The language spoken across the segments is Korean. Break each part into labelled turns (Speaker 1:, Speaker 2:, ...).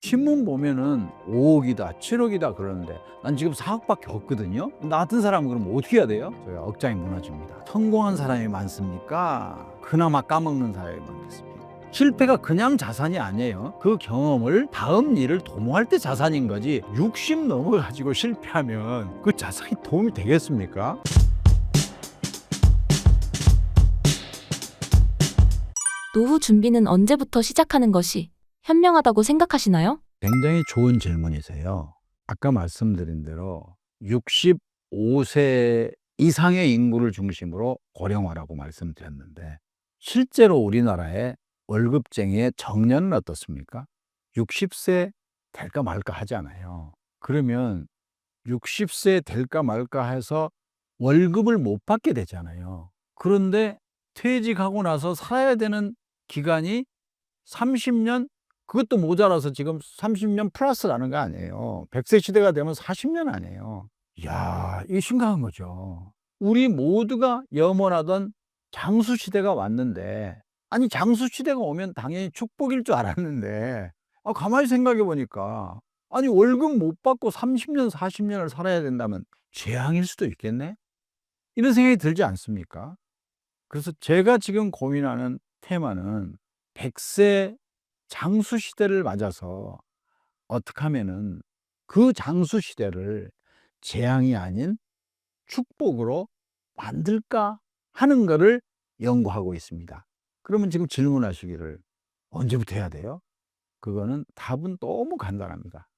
Speaker 1: 신문 보면은 5억이다, 7억이다 그러는데 난 지금 4억밖에 없거든요. 나 같은 사람은 그럼 어떻게 해야 돼요? 저희가 억장이 무너집니다. 성공한 사람이 많습니까? 그나마 까먹는 사람이 많겠습니까? 실패가 그냥 자산이 아니에요. 그 경험을 다음 일을 도모할 때 자산인 거지, 60 넘어가지고 실패하면 그 자산이 도움이 되겠습니까?
Speaker 2: 노후 준비는 언제부터 시작하는 것이 현명하다고 생각하시나요?
Speaker 1: 굉장히 좋은 질문이세요. 아까 말씀드린 대로 65세 이상의 인구를 중심으로 고령화라고 말씀드렸는데, 실제로 우리나라의 월급쟁이의 정년은 어떻습니까? 60세 될까 말까 하잖아요. 그러면 60세 될까 말까 해서 월급을 못 받게 되잖아요. 그런데 퇴직하고 나서 살아야 되는 기간이 30년, 그것도 모자라서 지금 30년 플러스라는 거 아니에요. 100세 시대가 되면 40년 아니에요. 이야, 이게 심각한 거죠. 우리 모두가 염원하던 장수 시대가 왔는데, 아니 장수 시대가 오면 당연히 축복일 줄 알았는데, 가만히 생각해 보니까 아니 월급 못 받고 30년, 40년을 살아야 된다면 재앙일 수도 있겠네? 이런 생각이 들지 않습니까? 그래서 제가 지금 고민하는 테마는 100세 장수 시대를 맞아서 어떻게 하면은 그 장수 시대를 재앙이 아닌 축복으로 만들까 하는 거를 연구하고 있습니다. 그러면 지금 질문하시기를 언제부터 해야 돼요? 그거는 답은 너무 간단합니다.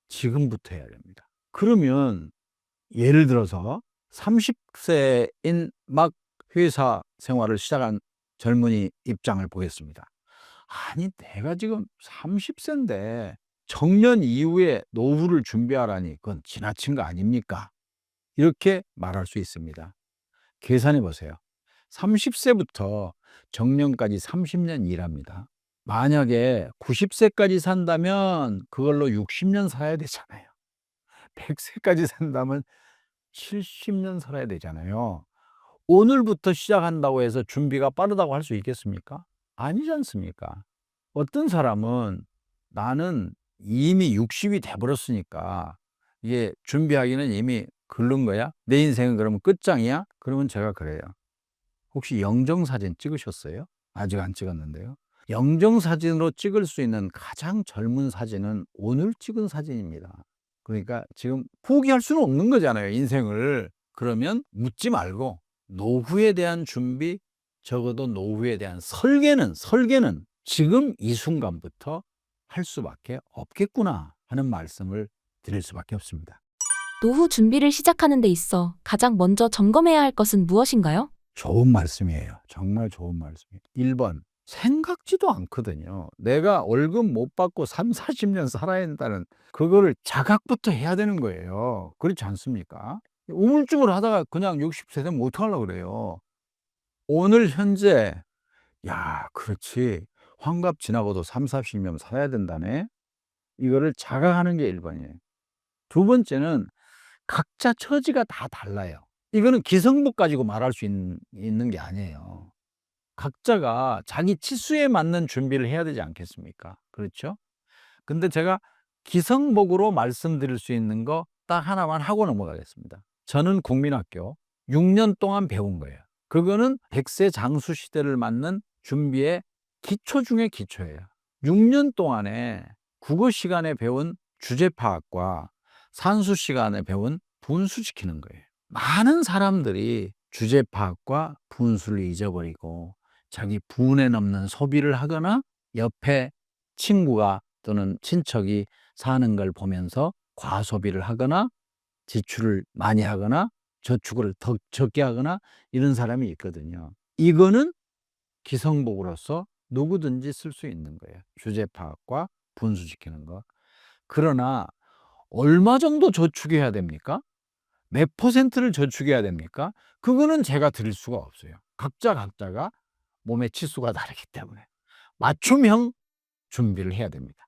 Speaker 1: 지금부터 해야 됩니다. 그러면 예를 들어서 30세인 막 회사 생활을 시작한 젊은이 입장을 보겠습니다. 아니, 내가 지금 30세인데 정년 이후에 노후를 준비하라니 그건 지나친 거 아닙니까? 이렇게 말할 수 있습니다. 계산해 보세요. 30세부터 정년까지 30년 일합니다. 만약에 90세까지 산다면 그걸로 60년 살아야 되잖아요. 100세까지 산다면 70년 살아야 되잖아요. 오늘부터 시작한다고 해서 준비가 빠르다고 할 수 있겠습니까? 아니지 않습니까? 어떤 사람은 나는 이미 60이 돼 버렸으니까 이게 준비하기는 이미 글른 거야? 내 인생은 그러면 끝장이야? 그러면 제가 그래요. 혹시 영정사진 찍으셨어요? 아직 안 찍었는데요. 영정사진으로 찍을 수 있는 가장 젊은 사진은 오늘 찍은 사진입니다. 그러니까 지금 포기할 수는 없는 거잖아요, 인생을. 그러면 묻지 말고 노후에 대한 준비, 적어도 노후에 대한 설계는 지금 이 순간부터 할 수밖에 없겠구나 하는 말씀을 드릴 수밖에 없습니다.
Speaker 2: 노후 준비를 시작하는 데 있어 가장 먼저 점검해야 할 것은 무엇인가요?
Speaker 1: 좋은 말씀이에요. 정말 좋은 말씀이에요. 1번, 생각지도 않거든요. 내가 월급 못 받고 30-40년 살아야 된다는 그거를 자각부터 해야 되는 거예요. 그렇지 않습니까? 우물쭈물 하다가 그냥 60세 되면 어떡하려고 그래요. 오늘 현재, 야, 그렇지. 환갑 지나고도 30-40년 살아야 된다네. 이거를 자각하는 게 1번이에요. 두 번째는 각자 처지가 다 달라요. 이거는 기성복 가지고 말할 수 있는 게 아니에요. 각자가 자기 치수에 맞는 준비를 해야 되지 않겠습니까? 그렇죠? 근데 제가 기성복으로 말씀드릴 수 있는 거 딱 하나만 하고 넘어가겠습니다. 저는 국민학교 6년 동안 배운 거예요. 그거는 100세 장수 시대를 맞는 준비의 기초 중의 기초예요. 6년 동안에 국어 시간에 배운 주제 파악과 산수 시간에 배운 분수시키는 거예요. 많은 사람들이 주제 파악과 분수를 잊어버리고 자기 분에 넘는 소비를 하거나 옆에 친구가 또는 친척이 사는 걸 보면서 과소비를 하거나 지출을 많이 하거나 저축을 더 적게 하거나 이런 사람이 있거든요. 이거는 기성복으로서 누구든지 쓸 수 있는 거예요. 주제 파악과 분수시키는 거. 그러나 얼마 정도 저축해야 됩니까? 몇 퍼센트를 저축해야 됩니까? 그거는 제가 드릴 수가 없어요. 각자가 몸의 치수가 다르기 때문에 맞춤형 준비를 해야 됩니다.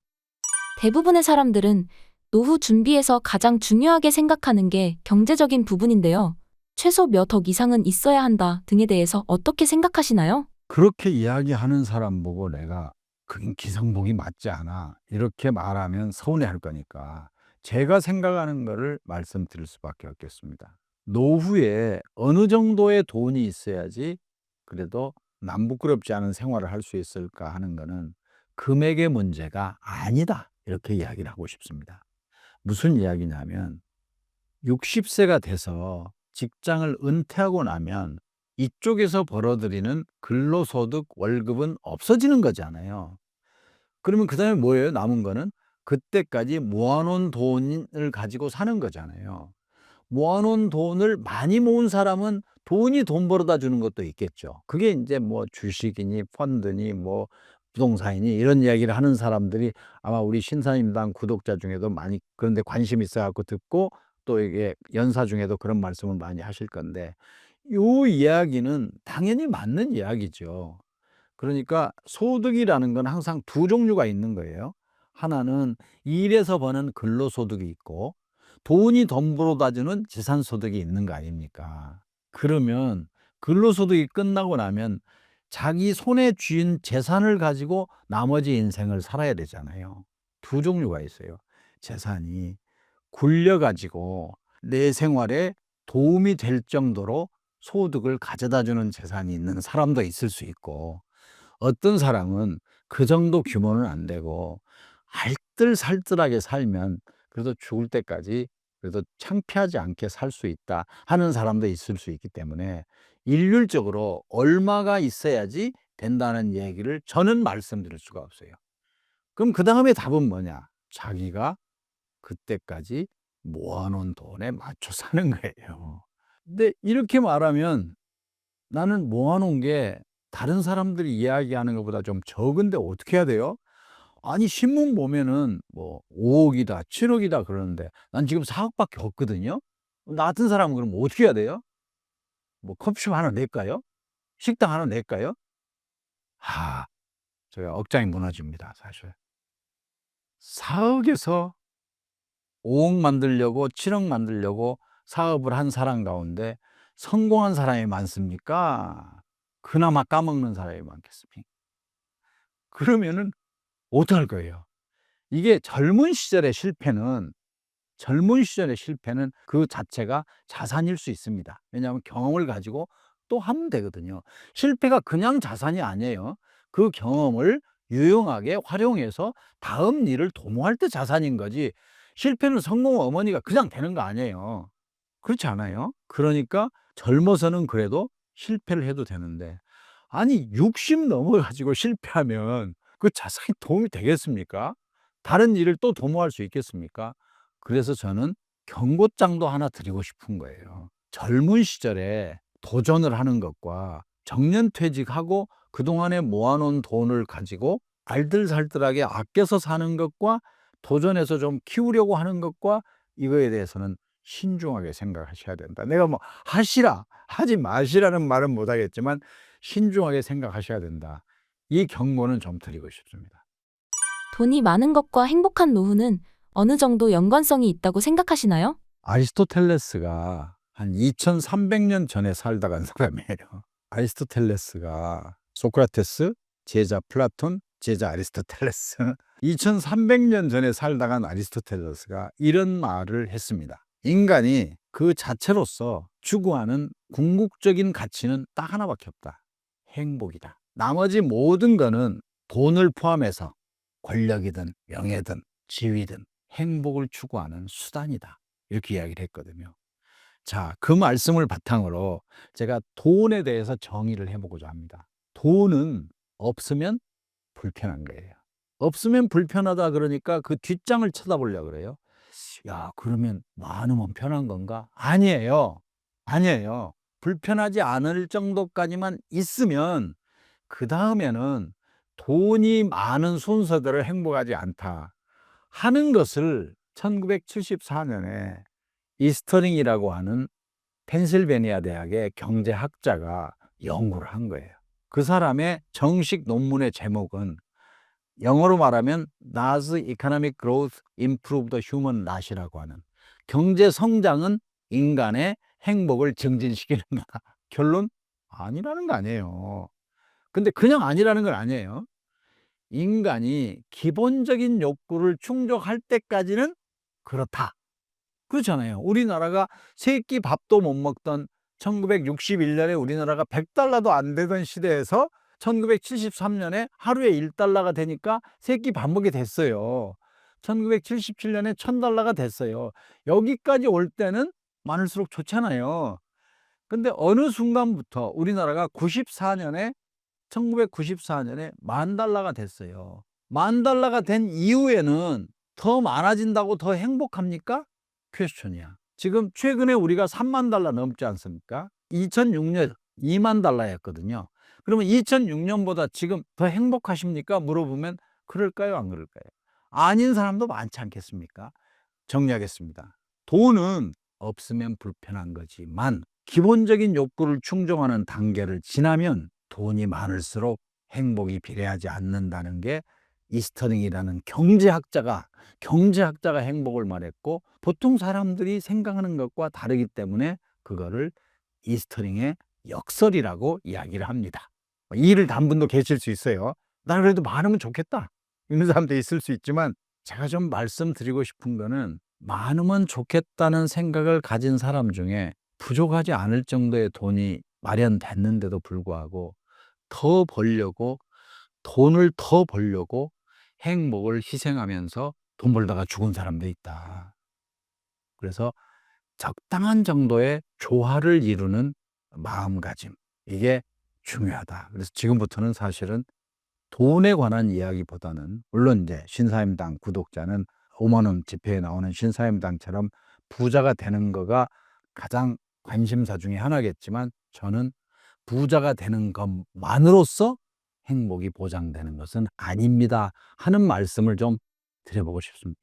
Speaker 2: 대부분의 사람들은 노후 준비에서 가장 중요하게 생각하는 게 경제적인 부분인데요. 최소 몇 억 이상은 있어야 한다 등에 대해서 어떻게 생각하시나요?
Speaker 1: 그렇게 이야기하는 사람 보고 내가 그건 기성복이 맞지 않아. 이렇게 말하면 서운해할 거니까 제가 생각하는 거를 말씀드릴 수밖에 없겠습니다. 노후에 어느 정도의 돈이 있어야지 그래도 남 부끄럽지 않은 생활을 할 수 있을까 하는 거는 금액의 문제가 아니다. 이렇게 이야기를 하고 싶습니다. 무슨 이야기냐면 60세가 돼서 직장을 은퇴하고 나면 이쪽에서 벌어들이는 근로소득 월급은 없어지는 거잖아요. 그러면 그다음에 뭐예요? 남은 거는 그때까지 모아 놓은 돈을 가지고 사는 거잖아요. 모아 놓은 돈을 많이 모은 사람은 돈이 돈 벌어다 주는 것도 있겠죠. 그게 인제 뭐 주식이니 펀드니 뭐 부동산이니 이런 이야기를 하는 사람들이 아마 우리 신사임당 구독자 중에도 많이 그런 데 관심이 있어 갖고 듣고 또 이게 연사 중에도 그런 말씀을 많이 하실 건데 요 이야기는 당연히 맞는 이야기죠. 그러니까 소득이라는 건 항상 두 종류가 있는 거예요. 하나는 일해서 버는 근로소득이 있고 돈이 덤불어다 주는 재산소득이 있는 거 아닙니까? 그러면 근로소득이 끝나고 나면 자기 손에 쥔 재산을 가지고 나머지 인생을 살아야 되잖아요. 두 종류가 있어요. 재산이 굴려 가지고 내 생활에 도움이 될 정도로 소득을 가져다 주는 재산이 있는 사람도 있을 수 있고 어떤 사람은 그 정도 규모는 안 되고 알뜰살뜰하게 살면 그래도 죽을 때까지 그래도 창피하지 않게 살 수 있다 하는 사람도 있을 수 있기 때문에 일률적으로 얼마가 있어야지 된다는 얘기를 저는 말씀드릴 수가 없어요. 그럼 그다음에 답은 뭐냐? 자기가 그때까지 모아 놓은 돈에 맞춰 사는 거예요. 근데 이렇게 말하면 나는 모아 놓은 게 다른 사람들이 이야기하는 것보다 좀 적은데 어떻게 해야 돼요? 아니 신문 보면은 뭐 5 억이다, 7 억이다 그러는데 난 지금 4 억밖에 없거든요. 나 같은 사람은 그럼 어떻게 해야 돼요? 뭐 커피숍 하나 낼까요? 식당 하나 낼까요? 아 제가 억장이 무너집니다 사실. 4 억에서 5억 만들려고 7억 만들려고 사업을 한 사람 가운데 성공한 사람이 많습니까? 그나마 까먹는 사람이 많겠습니까? 그러면은 어떡할 거예요? 이게 젊은 시절의 실패는 그 자체가 자산일 수 있습니다. 왜냐하면 경험을 가지고 또 하면 되거든요. 실패가 그냥 자산이 아니에요. 그 경험을 유용하게 활용해서 다음 일을 도모할 때 자산인 거지 실패는 성공 어머니가 그냥 되는 거 아니에요. 그렇지 않아요? 그러니까 젊어서는 그래도 실패를 해도 되는데 아니 60 넘어 가지고 실패하면 그 자산이 도움이 되겠습니까? 다른 일을 또 도모할 수 있겠습니까? 그래서 저는 경고장도 하나 드리고 싶은 거예요. 젊은 시절에 도전을 하는 것과 정년퇴직하고 그동안에 모아 놓은 돈을 가지고 알뜰살뜰하게 아껴서 사는 것과 도전해서 좀 키우려고 하는 것과 이거에 대해서는 신중하게 생각하셔야 된다. 내가 뭐 하시라, 하지 마시라는 말은 못 하겠지만 신중하게 생각하셔야 된다. 이 경고는 좀 드리고 싶습니다.
Speaker 2: 돈이 많은 것과 행복한 노후는 어느 정도 연관성이 있다고 생각하시나요?
Speaker 1: 아리스토텔레스가 한 2300년 전에 살다 간 사람이에요. 아리스토텔레스가 소크라테스, 제자 플라톤, 제자 아리스토텔레스 2300년 전에 살다 간 아리스토텔레스가 이런 말을 했습니다. 인간이 그 자체로서 추구하는 궁극적인 가치는 딱 하나밖에 없다. 행복이다. 나머지 모든 거는 돈을 포함해서 권력이든 명예든 지위든 행복을 추구하는 수단이다. 이렇게 이야기를 했거든요. 자, 그 말씀을 바탕으로 제가 돈에 대해서 정의를 해 보고자 합니다. 돈은 없으면 불편한 거예요. 없으면 불편하다 그러니까 그 뒷장을 쳐다보려고 그래요. 야, 그러면 많으면 편한 건가? 아니에요. 아니에요. 불편하지 않을 정도까지만 있으면 그다음에는 돈이 많은 순서대로 행복하지 않다 하는 것을 1974 년에 이스터링이라고 하는 펜실베니아 대학의 경제학자가 연구를 한 거예요. 그 사람의 정식 논문의 제목은 영어로 말하면 Does Economic Growth Improve the Human Lot이라고 하는 경제 성장은 인간의 행복을 증진시키는가? 결론 아니라는 거 아니에요. 근데 그냥 아니라는 건 아니에요. 인간이 기본적인 욕구를 충족할 때까지는 그렇다. 그렇잖아요. 우리나라가 세 끼 밥도 못 먹던 1961년에 우리나라가 $100도 안 되던 시대에서 1973년에 하루에 $1가 되니까 세 끼 밥 먹게 됐어요. 1977년에 $1000가 됐어요. 여기까지 올 때는 많을수록 좋잖아요. 근데 어느 순간부터 우리나라가 1994년에 $10,000가 됐어요. $10,000가 된 이후에는 더 많아진다고 더 행복합니까? 퀘스천이야. 지금 최근에 우리가 $30,000 넘지 않습니까? 2006년 $20,000였거든요. 그러면 2006년보다 지금 더 행복하십니까? 물어보면 그럴까요? 안 그럴까요? 아닌 사람도 많지 않겠습니까? 정리하겠습니다. 돈은 없으면 불편한 거지만 기본적인 욕구를 충족하는 단계를 지나면 돈이 많을수록 행복이 비례하지 않는다는 게 이스터링이라는 경제학자가 행복을 말했고, 보통 사람들이 생각하는 것과 다르기 때문에 그거를 이스터링의 역설이라고 이야기를 합니다. 이해를 단 분도 계실 수 있어요. 나 그래도 많으면 좋겠다 이런 사람도 있을 수 있지만, 제가 좀 말씀드리고 싶은 거는 많으면 좋겠다는 생각을 가진 사람 중에 부족하지 않을 정도의 돈이 마련됐는데도 불구하고 돈을 더 벌려고 행복을 희생하면서 돈 벌다가 죽은 사람도 있다. 그래서 적당한 정도의 조화를 이루는 마음가짐, 이게 중요하다. 그래서 지금부터는 사실은 돈에 관한 이야기보다는, 물론 이제 신사임당 구독자는 5만 원 지폐에 나오는 신사임당처럼 부자가 되는 거가 가장 관심사 중에 하나겠지만, 저는 부자가 되는 것만으로써 행복이 보장되는 것은 아닙니다 하는 말씀을 좀 드려보고 싶습니다.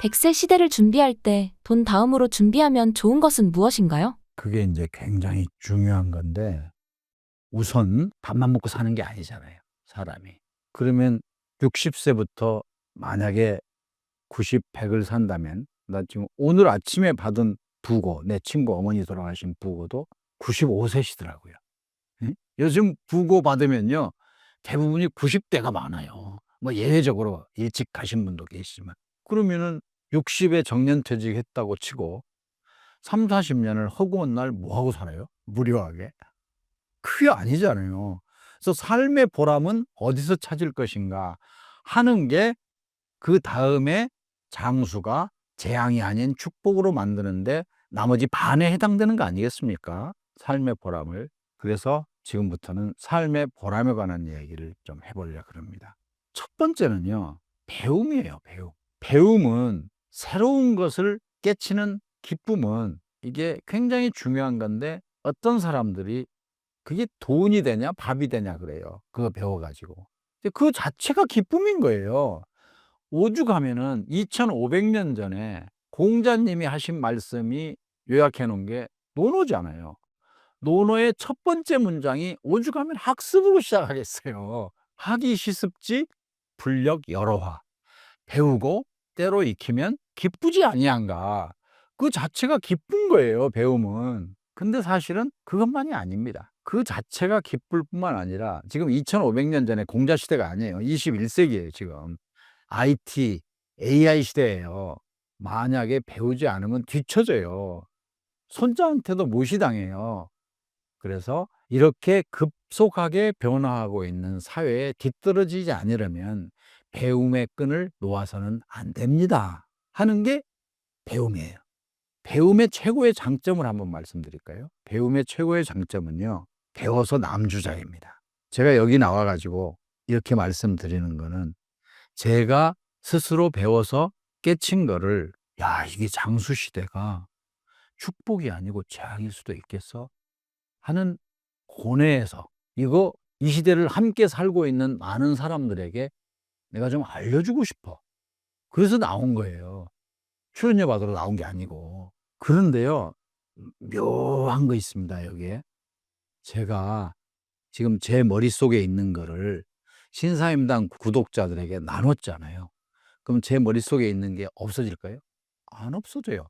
Speaker 2: 100세 시대를 준비할 때 돈 다음으로 준비하면 좋은 것은 무엇인가요?
Speaker 1: 그게 이제 굉장히 중요한 건데, 우선 밥만 먹고 사는 게 아니잖아요, 사람이. 그러면 60세부터 만약에 90, 100을 산다면, 나 지금 오늘 아침에 받은 부고, 내 친구 어머니 돌아가신 부고도 95세시더라고요. 요즘 부고 받으면요, 대부분이 90대가 많아요. 뭐 예외적으로 일찍 가신 분도 계시지만. 그러면은 60에 정년퇴직했다고 치고 3, 40년을 허구한 날 뭐 하고 살아요? 무료하게? 그게 아니잖아요. 그래서 삶의 보람은 어디서 찾을 것인가 하는 게, 그다음에 장수가 재앙이 아닌 축복으로 만드는데 나머지 반에 해당되는 거 아니겠습니까? 삶의 보람을. 그래서 지금부터는 삶의 보람에 관한 얘기를 좀 해보려고 합니다. 첫 번째는요, 배움이에요, 배움. 배움은, 새로운 것을 깨치는 기쁨은 이게 굉장히 중요한 건데, 어떤 사람들이 그게 돈이 되냐 밥이 되냐 그래요. 그거 배워가지고. 근데 그 자체가 기쁨인 거예요. 오죽하면은 2500년 전에 공자님이 하신 말씀이 요약해 놓은 게 논어잖아요. 논어의 첫 번째 문장이 오죽하면 학습으로 시작하겠어요. 하기 시습지 불력 여러화. 배우고 때로 익히면 기쁘지 아니한가. 그 자체가 기쁜 거예요, 배움은. 근데 사실은 그것만이 아닙니다. 그 자체가 기쁠 뿐만 아니라, 지금 2500년 전에 공자 시대가 아니에요. 21세기예요, 지금. IT, AI 시대예요. 만약에 배우지 않으면 뒤처져요. 손자한테도 무시당해요. 그래서 이렇게 급속하게 변화하고 있는 사회에 뒤떨어지지 않으려면 배움의 끈을 놓아서는 안 됩니다 하는 게 배움이에요. 배움의 최고의 장점을 한번 말씀드릴까요? 배움의 최고의 장점은요, 배워서 남주자입니다. 제가 여기 나와가지고 이렇게 말씀드리는 거는, 제가 스스로 배워서 깨친 거를, 야, 이게 장수시대가 축복이 아니고 재앙일 수도 있겠어 하는 고뇌에서, 이거 이 시대를 함께 살고 있는 많은 사람들에게 내가 좀 알려주고 싶어. 그래서 나온 거예요. 출연료 받으러 나온 게 아니고. 그런데요, 묘한 거 있습니다, 여기에. 제가 지금 제 머릿속에 있는 거를 신사임당 구독자들에게 나눴잖아요. 그럼 제 머릿속에 있는 게 없어질까요? 안 없어져요.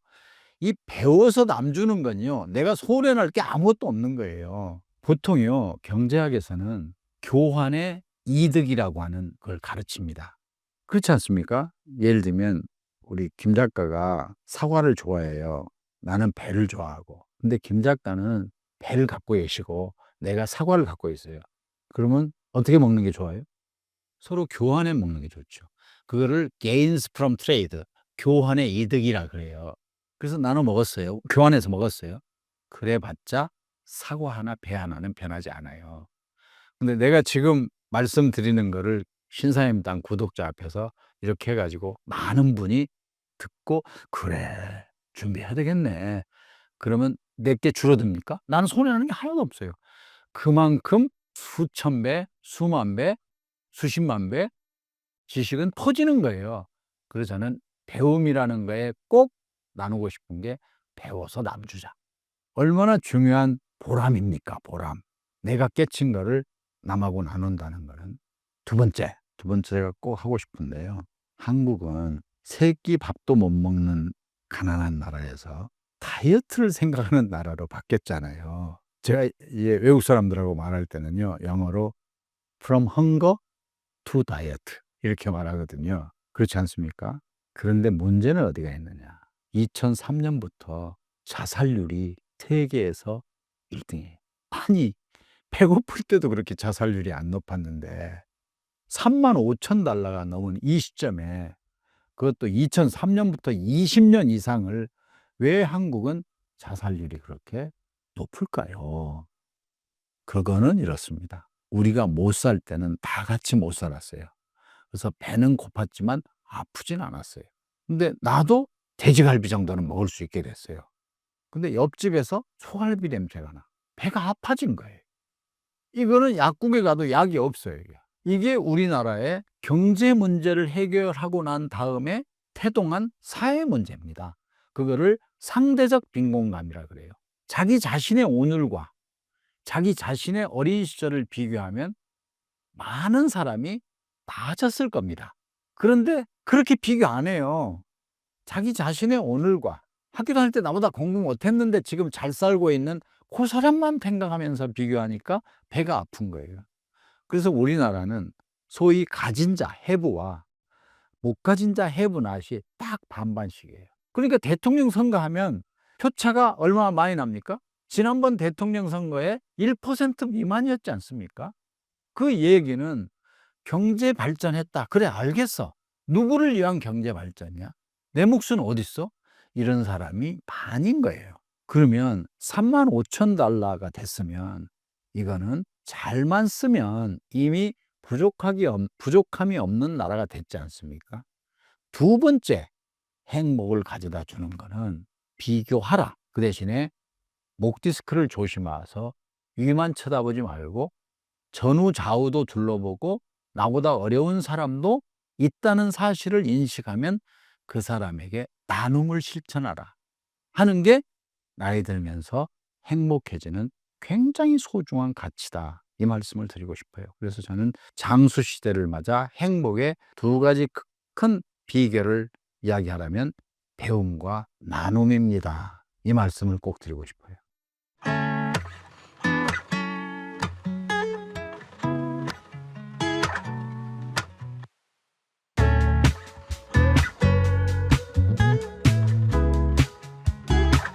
Speaker 1: 이 배워서 남주는 건요, 내가 손해날 게 아무것도 없는 거예요. 보통요, 경제학에서는 교환의 이득이라고 하는 걸 가르칩니다. 그렇지 않습니까? 예를 들면 우리 김 작가가 사과를 좋아해요. 나는 배를 좋아하고. 근데 김 작가는 배를 갖고 계시고 내가 사과를 갖고 있어요. 그러면 어떻게 먹는 게 좋아요? 서로 교환해 먹는 게 좋죠. 그거를 gains from trade, 교환의 이득이라 그래요. 그래서 나눠 먹었어요. 교환해서 먹었어요. 그래 봤자 사과 하나, 배 하나는 변하지 않아요. 근데 내가 지금 말씀드리는 거를 신사임당 구독자 앞에서 이렇게 해 가지고 많은 분이 듣고 '그래. 준비해야 되겠네.' 그러면 내게 줄어듭니까? 나는 손해나는 게 하나도 없어요. 그만큼 수천 배, 수만 배, 수십만 배 지식은 퍼지는 거예요. 그래서 저는 배움이라는 거에 꼭 나누고 싶은 게 배워서 남 주자. 얼마나 중요한 보람입니까, 보람. 내가 깨친 거를 남하고 나눈다는 거는. 두 번째가 꼭 하고 싶은데요. 한국은 세 끼 밥도 못 먹는 가난한 나라에서 다이어트를 생각하는 나라로 바뀌었잖아요. 제가 이제 외국 사람들하고 말할 때는요, 영어로 from hunger to diet 이렇게 말하거든요. 그렇지 않습니까? 그런데 문제는 어디가 있느냐. 2003년부터 자살률이 세계에서 1등이에요. 아니, 배고플 때도 그렇게 자살률이 안 높았는데 35,000달러가 넘은 이 시점에 그것도 2003년부터 20년 이상을 왜 한국은 자살률이 그렇게 높을까요? 그거는 이렇습니다. 우리가 못 살 때는 다 같이 못 살았어요. 그래서 배는 고팠지만 아프진 않았어요. 근데 나도 돼지갈비 정도는 먹을 수 있게 됐어요. 근데 옆집에서 소갈비 냄새가 나. 배가 아파진 거예요. 이거는 약국에 가도 약이 없어요. 이게 우리나라의 경제 문제를 해결하고 난 다음에 태동한 사회 문제입니다. 그거를 상대적 빈곤감이라 그래요. 자기 자신의 오늘과 자기 자신의 어린 시절을 비교하면 많은 사람이 나아졌을 겁니다. 그런데 그렇게 비교 안 해요. 자기 자신의 오늘과 학교 다닐 때 나보다 공부 못했는데 지금 잘 살고 있는 그 사람만 생각하면서 비교하니까 배가 아픈 거예요. 그래서 우리나라는 소위 가진 자 해부와 못 가진 자 해부 낫이 딱 반반씩이에요. 그러니까 대통령 선거하면 표차가 얼마나 많이 납니까? 지난번 대통령 선거에 1% 미만이었지 않습니까? 그 얘기는 경제 발전했다. 그래, 알겠어. 누구를 위한 경제 발전이야? 내 몫은 어딨어? 이런 사람이 반인 거예요. 그러면 35,000달러가 됐으면 이거는 잘만 쓰면 이미 부족함이 없는 나라가 됐지 않습니까? 두 번째 행복을 가져다 주는 거는 비교하라. 그 대신에 목 디스크를 조심해서 위만 쳐다보지 말고 전후 좌우도 둘러보고 나보다 어려운 사람도 있다는 사실을 인식하면 그 사람에게 나눔을 실천하라 하는 게 나이 들면서 행복해지는 굉장히 소중한 가치다. 이 말씀을 드리고 싶어요. 그래서 저는 장수 시대를 맞아 행복의 두 가지 큰 비결을 이야기하라면 배움과 나눔입니다. 이 말씀을 꼭 드리고 싶어요.